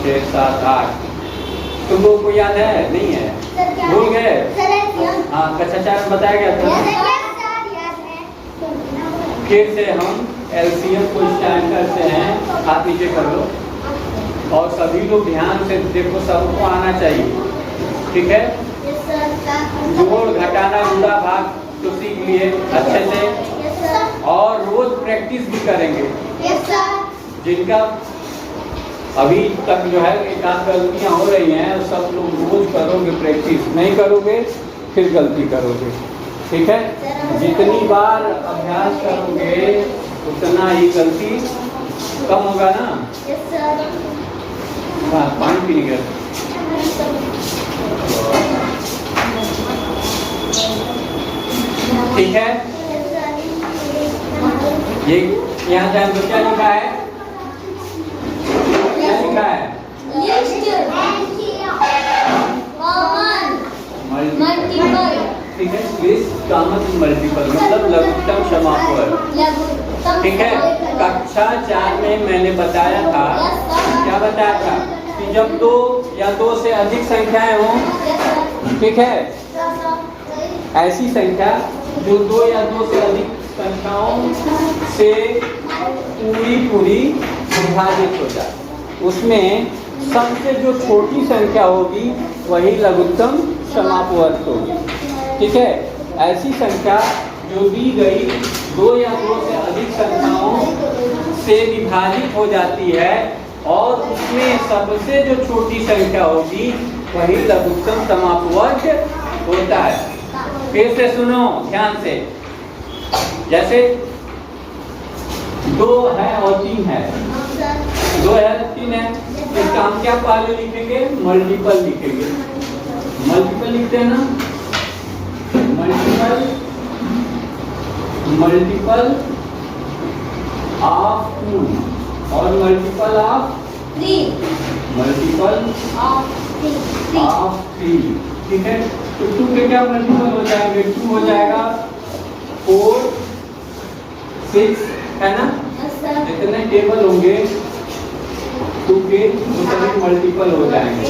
6 7 8। तुम लोग को याद है? नहीं है, भूल गए? हाँ, कक्षा 4 में बताया गया था। फिर से हम एलसीएम को स्टार्ट करते हैं। हाथ नीचे कर लो और सभी लोग ध्यान से देखो, सबको आना चाहिए, ठीक है? जोड़ घटाना गुणा भाग तो सीख लिए अच्छे से, और रोज प्रैक्टिस भी करेंगे। जिनका अभी तक जो है एक आध गलतियाँ हो रही हैं, सब लोग रोज करोगे प्रैक्टिस, नहीं करोगे फिर गलती करोगे, ठीक है? जितनी बार अभ्यास करोगे उतना ही गलती कम होगा ना। हाँ, पानी पीने गया। ठीक है, ये यहाँ ध्यान दो, क्या लिखा है? क्या लिखा है? मल्टीपल। ठीक है, लिस्ट कॉमन मल्टीपल मतलब लघुत्तम समापवर्ग। ठीक है, कक्षा 4 में मैंने बताया था, क्या बताया था कि जब 2 या 2 से अधिक संख्याएं हों, ठीक है, ऐसी संख्या जो 2 या 2 से अधिक संख्याओं से पूरी विभाजित हो जाए, उसमें सबसे जो छोटी संख्या होगी वही लघुत्तम समापवर्ग होगी। ठीक है, ऐसी संख्या जो दी गई 2 या 2 से अधिक संख्याओं से विभाजित हो जाती है और उसमें सबसे जो छोटी संख्या होगी वही लघुत्तम समापवर्ग होता है। फिर से सुनो ध्यान से, जैसे 2 है और 3 है, 2 है 3 है, इसका हम क्या पहले लिखेंगे? मल्टीपल लिखेंगे। मल्टीपल लिखते हैं ना, मल्टीपल ऑफ 2 और मल्टीपल ऑफ 3, मल्टीपल ऑफ 3। ठीक है, तो 2 के क्या मल्टीपल हो जाएंगे? 2 हो जाएगा 4 6, है ना? जितने टेबल होंगे 2 के उतने मल्टीपल हो जाएंगे।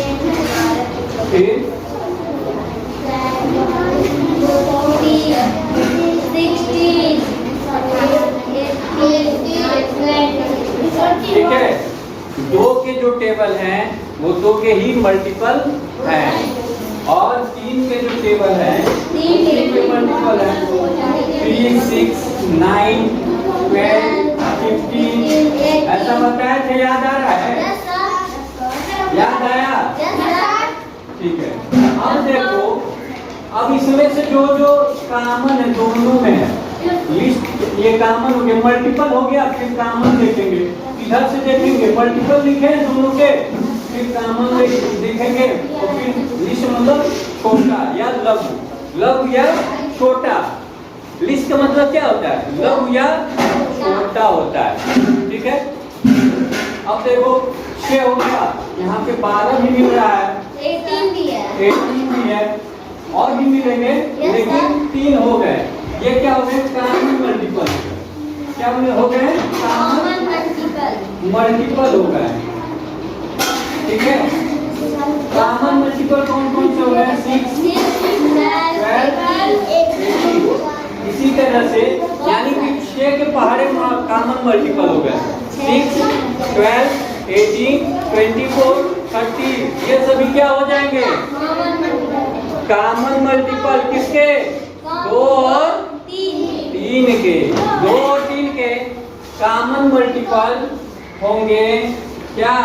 फिर 16 ठीक है, 2 के जो टेबल हैं वो 2 के ही मल्टीपल हैं और 3 के जो टेबल हैं वो 3 के मल्टीपल हैं। 3 6 9 12 15 ऐसा बताया था, याद आ रहा है? याद आया? ठीक है, अब देखो, अब इसमें से जो जो कॉमन है दोनों में है, लिस्ट ये कॉमन हो गया, मल्टीपल हो गया, फिर कॉमन देखेंगे, इधर से देखेंगे मल्टीपल लिखे हैं दोनों के, फिर कॉमन देखेंगे और फिर लिस्ट मतलब छोटा या लघु, लघु या छोटा। लिस्ट का मतलब क्या होता है? लघु या छोटा होता है। ठीक है, अब देखो 6 हो गया, यहाँ पे 12 भी मिल रहा है, 18 भी है और भी मिलेंगे, लेकिन 3 हो गए। ये क्या हो गए? Common multiple. क्या हो गए? कॉमन मल्टीपल हो गए। ठीक है, कॉमन मल्टीपल कौन कौन से हो गए? 6 12 18। इसी तरह से यानी कि 6 के पहाड़े कॉमन मल्टीपल हो गए, 6 12 18 24 30, ये सभी क्या हो जाएंगे? कॉमन मल्टीपल किसके? 2 और 3 के। 2 और 3 के कॉमन मल्टीपल होंगे क्या?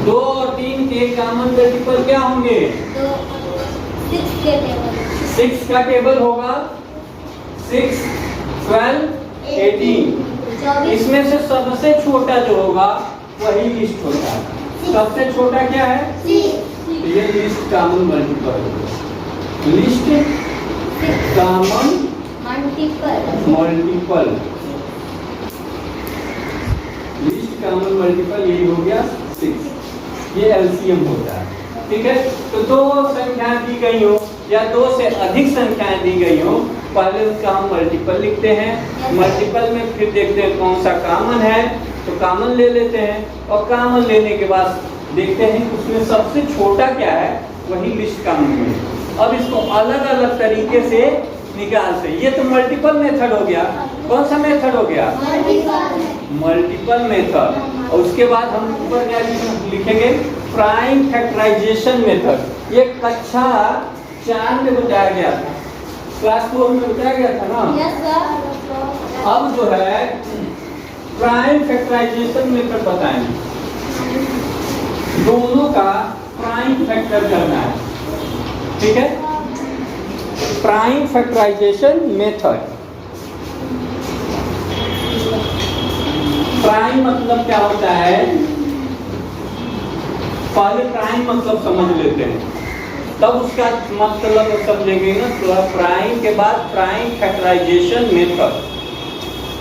2 और 3 के कॉमन मल्टीपल क्या होंगे? 6 का टेबल होगा, 6 12 18। इसमें से सबसे छोटा जो होगा वही लिस्ट होता है। सबसे छोटा क्या है? तो ये list common multiple, list common multiple, list common multiple यही हो गया 6। ये एलसीएम होता है। ठीक है, तो 2 संख्या दी गई हो या 2 से अधिक संख्याएं दी गई हो, पहले उसका हम मल्टीपल लिखते हैं। मल्टीपल में फिर देखते हैं कौन सा कॉमन है, तो कॉमन ले लेते हैं और कॉमन लेने के बाद देखते हैं कि उसमें सबसे छोटा क्या है, वही लिस्ट का मूल्य। अब इसको अलग अलग तरीके से निकाल से, ये तो मल्टीपल मेथड हो गया। कौन सा मेथड हो गया? Multiple method. और उसके बाद हम ऊपर क्या लिखेंगे? Prime factorisation method. ये कक्षा 4 में बताया गया था, क्लास 4 में बताया गया था ना। Yes sir. अब जो है प्राइम फैक्टराइजेशन मेथड बताएंगे, दोनों का प्राइम फैक्टर करना है, ठीक है। Prime factorisation method. प्राइम मतलब क्या होता है, पहले प्राइम मतलब समझ लेते हैं, तब उसका मतलब समझेंगे ना। तो प्राइम के बाद प्राइम फैक्टराइजेशन मेथड,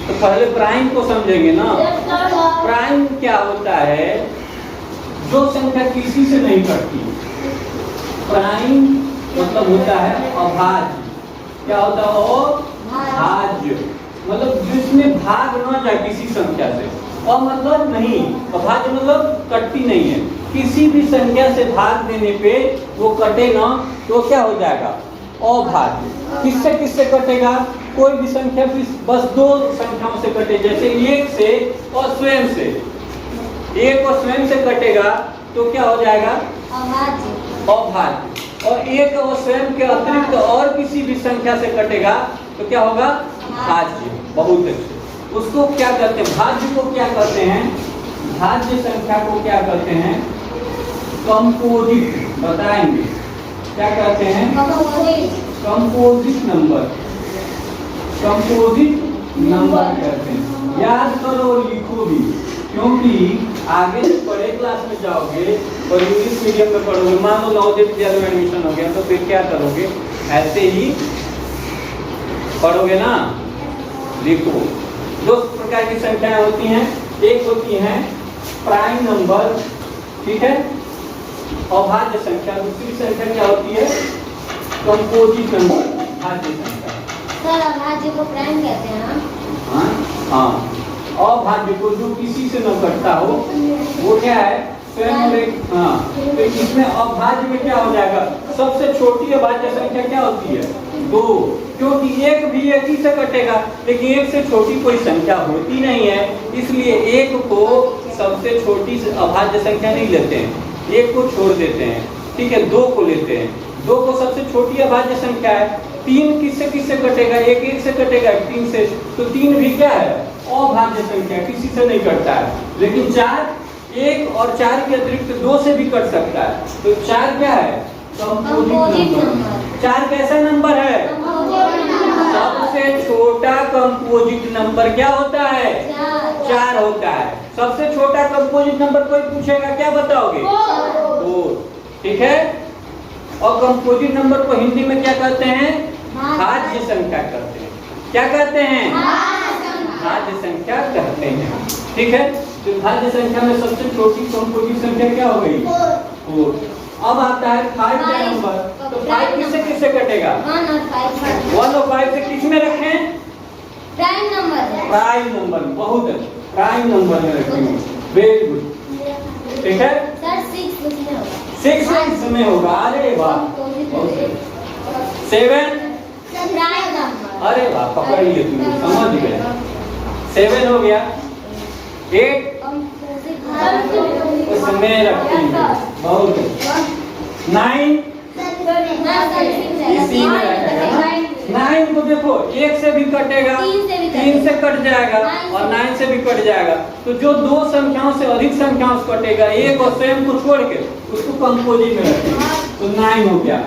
तो पहले प्राइम को समझेंगे ना। प्राइम क्या होता है? जो संख्या किसी से नहीं कटती। प्राइम मतलब होता है अभाज्य। क्या होता है? अभाज्य मतलब जिसमें भाग न जाए किसी संख्या से। और मतलब नहीं, अभाज्य मतलब कटती नहीं है। किसी भी संख्या से भाग देने पे वो कटे ना, तो क्या हो जाएगा? अभाज्य। किससे किससे कटेगा? कोई भी संख्या बस 2 संख्याओं से कटे, जैसे 1 से और स्वयं से। 1 और स्वयं से कटेगा तो क्या हो जाएगा? अभाज्य। और 1 और स्वयं के अतिरिक्त और किसी भी संख्या से कटेगा तो क्या होगा? भाज्य। बहुत अच्छे। उसको क्या करते हैं? भाज्य को क्या करते हैं? भाज्य संख्या को क्या करते हैं? कंपोजिट। बताएंगे क्या कहते हैं? Composite number. कंपोजिट नंबर कहते हैं। याद करो और लिखो भी, क्योंकि आगे बड़े क्लास में जाओगे और इंग्लिश मीडियम में पढ़ोगे, मान लो नवोदय विद्यालय में एडमिशन हो गया, तो फिर क्या करोगे? ऐसे ही पढ़ोगे ना। लिखो। 2 प्रकार की संख्याएं होती हैं। एक होती हैं प्राइम नंबर, ठीक है, अभाज्य संख्या। दूसरी संख्या क्या होती है? कंपोजिट नंबर, भाज्य संख्या। सर अभाज्य को प्राइम कहते हैं ना? हाँ। अभाज्य को जो किसी से न कटता हो वो क्या है? स्वयं। हाँ, तो इसमें अभाज्य में क्या हो जाएगा? सबसे छोटी अभाज्य संख्या क्या होती है? 2, क्योंकि 1 भी 1 ही से कटेगा, लेकिन 1 से छोटी कोई संख्या होती नहीं है, इसलिए 1 को सबसे छोटी अभाज्य संख्या नहीं लेते हैं, 1 को छोड़ देते हैं, ठीक है। 2 को लेते हैं। 2 को सबसे छोटी अभाज्य संख्या है। 3 किससे कटेगा? 1 से कटेगा, 3 से। तो 3 भी क्या है? अभाज्य संख्या, किसी से नहीं कटता है। लेकिन 4, 1 और 4 के अतिरिक्त 2 से भी कट सकता है। तो 4 क्या है? Composite number. 4 कैसा नंबर है? सबसे छोटा कंपोजिट नंबर क्या होता है? 4 होता है। सबसे छोटा कंपोजिट नंबर कोई पूछेगा क्या बताओगे? 4, ठीक है। और कंपोजिट नंबर को हिंदी में क्या कहते हैं? भाज्य संख्या कहते हैं। क्या कहते हैं? भाज्य संख्या कहते हैं, ठीक है। तो भाज्य संख्या में सबसे छोटी कंपोजिट संख्या क्या हो गई? 4। अब आता है 5 का नंबर। तो 5 किससे किससे कटेगा? 1 और 5 से किस में रखें? Prime number. Prime number. बहुत अच्छा, प्राइम नंबर में रखेंगे। वेरी गुड, ठीक है। सर 6 उसमें होगा। 6 इसमें होगा। अरे वाह, 7। Prime number. अरे वाह, पकड़ लिए तुम, समझ गए। 7 हो गया। 8 उसमें रखेंगे। बहुत। 9 इसी में रखेगा। 9 को देखो 1 से भी कटेगा, 3 से कट जाएगा और 9 से भी कट जाएगा। तो जो 2 संख्याओं से अधिक संख्याओं से कटेगा, 1 और स्वयं को छोड़ के, उसको कंपोजिट में रखेंगे। तो 9 हो गया।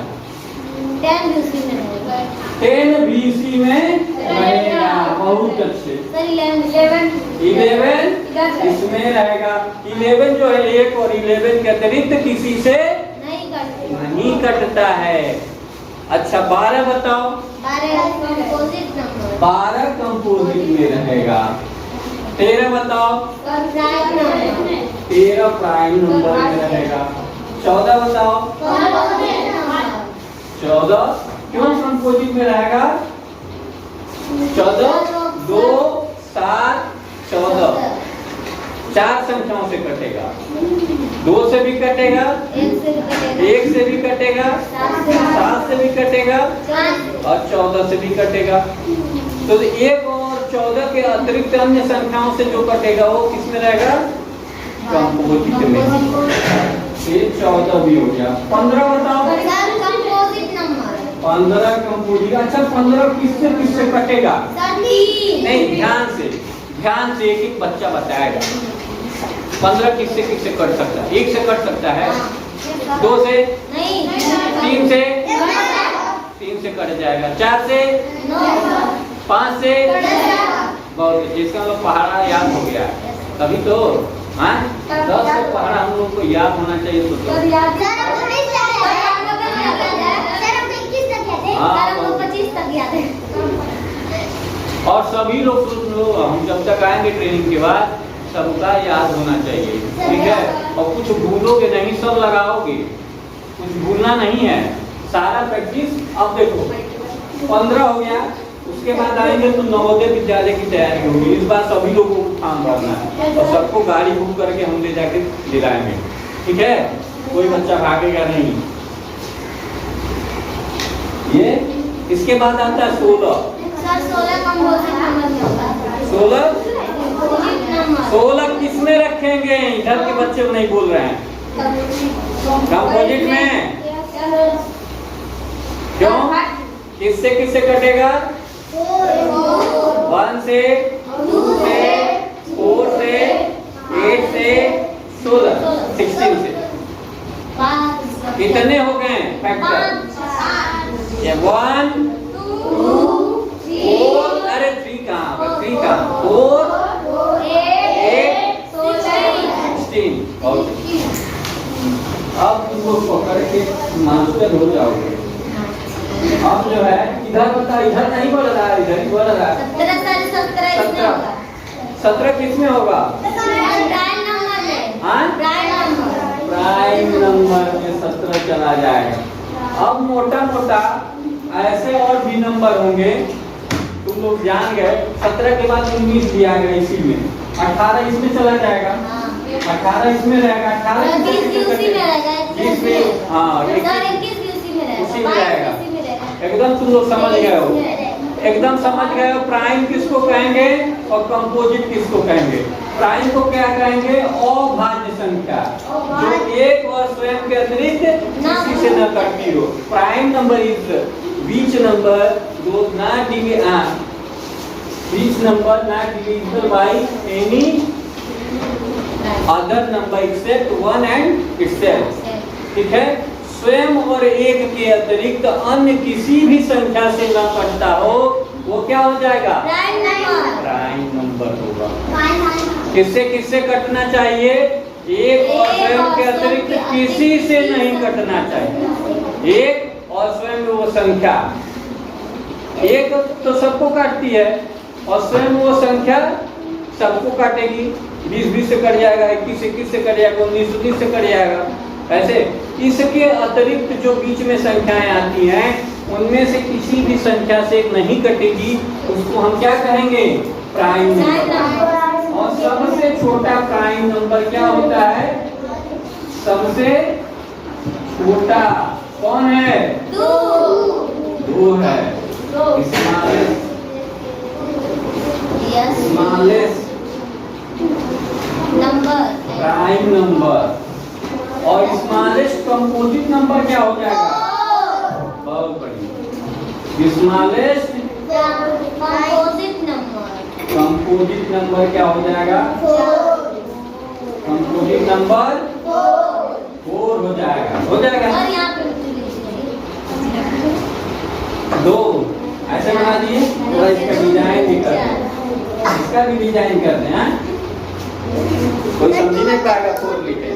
10 भी उसी में रहेगा। 10 भी इसी में रहेगा। बहुत अच्छे। सर 11 इसमें रहेगा। 11 जो है 1 और 11 के अतिरिक्त किसी से नहीं कटता है। अच्छा 12 बताओ। 12 कंपोजिट नंबर। 12 कंपोजिट में रहेगा। 13 बताओ। 13 प्राइम नंबर में रहेगा। 14 बताओ। 14 क्यों कंपोजिट में रहेगा? 14 2 7 14 4 संख्याओं से कटेगा। 2 से भी कटेगा, 1 से भी कटेगा, 7 से भी कटेगा और 14 से भी कटेगा। तो 1 और 14 के अतिरिक्त अन्य संख्याओं से जो कटेगा वो किस में रहेगा? कंपोजिट में। ये 14 भी हो गया। 15 बताओ। 15 कंपोजिट। अच्छा 15 किससे कटेगा? नहीं, ध्यान से एक एक बच्चा बताएगा। 15 किससे कट सकता है? 1 से कट सकता है, 2 से, 3 से, 3 से कट जाएगा, 4 से, 5 से, बहुत जिसका लोग पहाड़ा याद हो गया तभी तो। हाँ 10 से पहाड़ा हम लोग को याद होना चाहिए। तो और सभी लोग हम जब तक आएंगे ट्रेनिंग के बाद सबका याद होना चाहिए, ठीक है? और कुछ भूलोगे नहीं, सब लगाओगे, कुछ भूलना नहीं है, सारा प्रैक्टिस। अब देखो 15 हो गया, उसके बाद आएंगे तो नवोदय विद्यालय की तैयारी होगी। इस बार सभी लोगों को फॉर्म भरना है और सबको गाड़ी बुक करके हम ले जाके दिलाएंगे, ठीक है? कोई बच्चा भागेगा नहीं। ये इसके बाद आता है 16 किसमें रखेंगे? इधर के बच्चे नहीं बोल रहे हैं। कंपोजिट में। क्यों? किससे कटेगा? 1 से, 2 से, 4 से, 8 से, 16 से। कितने हो गए फैक्टर? 1 2 4, अरे 3 कहाँ? 4 8 16। अब तुमको पकड़ के मास्टर हो जाओगे। अब जो है इधर बता, इधर नहीं बोल रहा है, इधर ही बोल रहा है। 17 किस में होगा? प्राइम नंबर में 17 चला जाएगा। अब मोटा मोटा ऐसे और भी नंबर होंगे, तुम लोग जान गए। 17 के बाद 19 भी आ गया, इसी में 18 इसमें चला जाएगा, 18 इसमें रहेगा, 18 उसी में रहेगा। एकदम तुम लोग समझ गए हो, एकदम समझ गए हो। प्राइम किसको कहेंगे और कंपोजिट किसको कहेंगे? प्राइम को क्या कहेंगे? अभाज्य संख्या, जो एक और स्वयं के अतिरिक्त किसी से न कटती हो। Prime number is beach number not divisible by any other number except 1 and itself, ठीक है? स्वयं और एक के अतिरिक्त अन्य किसी भी संख्या से न कटता हो, वो क्या हो जाएगा? प्राइम नंबर होगा। किससे कटना चाहिए? एक और स्वयं के अतिरिक्त किसी से नहीं कटना चाहिए। एक और स्वयं वो संख्या, एक तो सबको काटती है और स्वयं वो संख्या सबको काटेगी। 20 से कट जाएगा, 21 से कट जाएगा, 19 से कट जाएगा। ऐसे इसके अतिरिक्त जो बीच में संख्याएं आती हैं, उनमें से किसी भी संख्या से नहीं कटेगी, उसको हम क्या कहेंगे? Prime number. और सबसे छोटा प्राइम नंबर क्या होता है? सबसे छोटा कौन है? 2 है। Smallest number prime number. और स्मॉलेस्ट कंपोजिट नंबर क्या हो जाएगा? बहुत बढ़िया। स्मॉलेस्ट कंपोजिट नंबर क्या हो जाएगा? कंपोजिट नंबर 4 हो जाएगा। 2 ऐसे बना दिए। थोड़ा इसका डिजाइन भी कर दें, इसका भी डिजाइन कर दें। हाँ कोई समझ नहीं पाएगा 4 लिखे।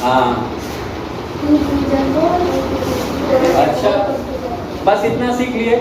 हाँ अच्छा, बस इतना सीख लिए।